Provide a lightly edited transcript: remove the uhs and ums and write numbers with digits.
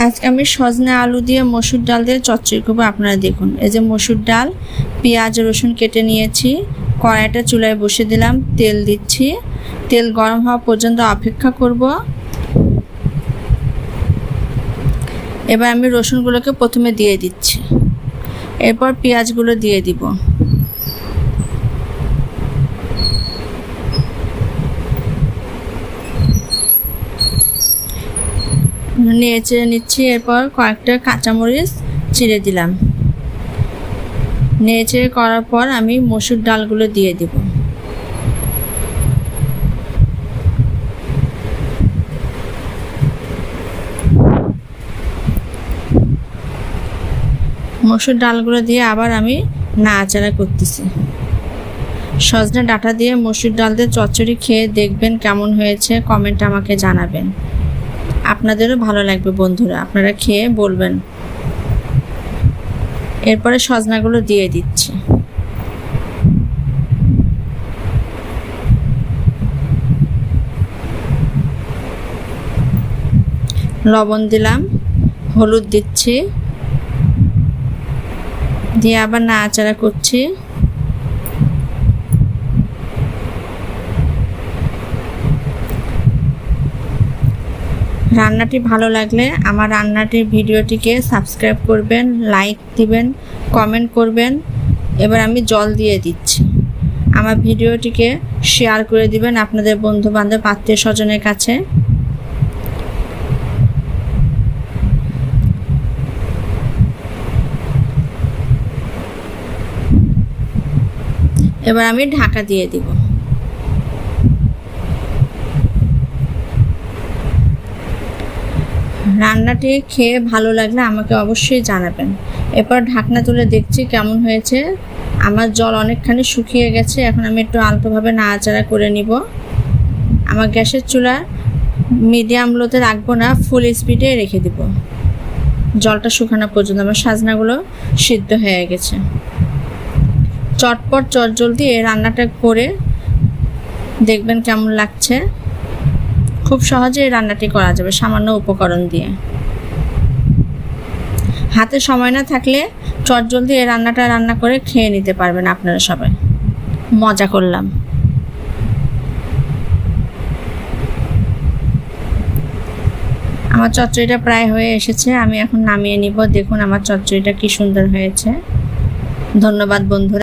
আজকে আমি সজনে আলু দিয়ে মসুর ডাল দিয়ে চচ্চড়ি করবো। আপনারা দেখুন, এই যে মসুর ডাল, পেঁয়াজ রসুন কেটে নিয়েছি, কড়াইটা চুলায় বসিয়ে দিলাম, তেল দিচ্ছি, তেল গরম হওয়া পর্যন্ত অপেক্ষা করব। এবার আমি রসুনগুলোকে প্রথমে দিয়ে দিচ্ছি, এরপর পেঁয়াজগুলো দিয়ে দিব। নেড়ে নিচ্ছি, এরপর কয়েকটা কাঁচামরিচ চিড়ে দিলাম। নেড়ে করার পর আমি মসুর ডালগুলো দিয়ে দিব। মসুর ডালগুলো দিয়ে আবার আমি নাড়াচাড়া করতেছি। সজনে ডাঁটা দিয়ে মসুর ডাল দিয়ে চচ্চড়ি খেয়ে দেখবেন কেমন হয়েছে, কমেন্টে আমাকে জানাবেন। আপনাদেরও ভালো লাগবে বন্ধুরা, আপনারা খেয়ে বলবেন। এরপরে সজনাগুলো দিয়ে দিচ্ছি। লবণ দিলাম, হলুদ দিচ্ছি, দিয়ে আবার নাড়াচাড়া করছি। রান্নাটি ভালো লাগলে আমার রান্নাটির ভিডিওটিকে সাবস্ক্রাইব করবেন, লাইক দিবেন, কমেন্ট করবেন। এবার আমি জল দিয়ে দিচ্ছি। আমার ভিডিওটিকে শেয়ার করে দিবেন আপনাদের বন্ধু বান্ধব আত্মীয় স্বজনের কাছে। এবার আমি ঢাকা দিয়ে দিব। রান্নাটি খেয়ে ভালো লাগলে আমাকে অবশ্যই জানাবেন। এরপর ঢাকনা তুলে দেখছি কেমন হয়েছে। আমার জল অনেকখানি শুকিয়ে গেছে, এখন আমি একটু আলতোভাবে নাড়াচাড়া করে নিব। আমার গ্যাসের চুলা মিডিয়াম লোতে রাখবো না, ফুল স্পিডে রেখে দিব জলটা শুকানো পর্যন্ত। আমার সজনাগুলো সিদ্ধ হয়ে গেছে। চটপট চটজলদি এই রান্নাটা করে দেখবেন কেমন লাগছে। খুব সহজে এই রান্নাটি করা যাবে সামান্য উপকরণ দিয়ে। হাতে সময় না থাকলে চটজলদি এই রান্নাটা রান্না করে খেয়ে নিতে পারবেন আপনারা সবাই। মজা করলাম। আমার চচ্চড়িটা প্রায় হয়ে এসেছে, আমি এখন নামিয়ে নিব। দেখুন আমার চচ্চড়িটা কি সুন্দর হয়েছে। ধন্যবাদ বন্ধুরা।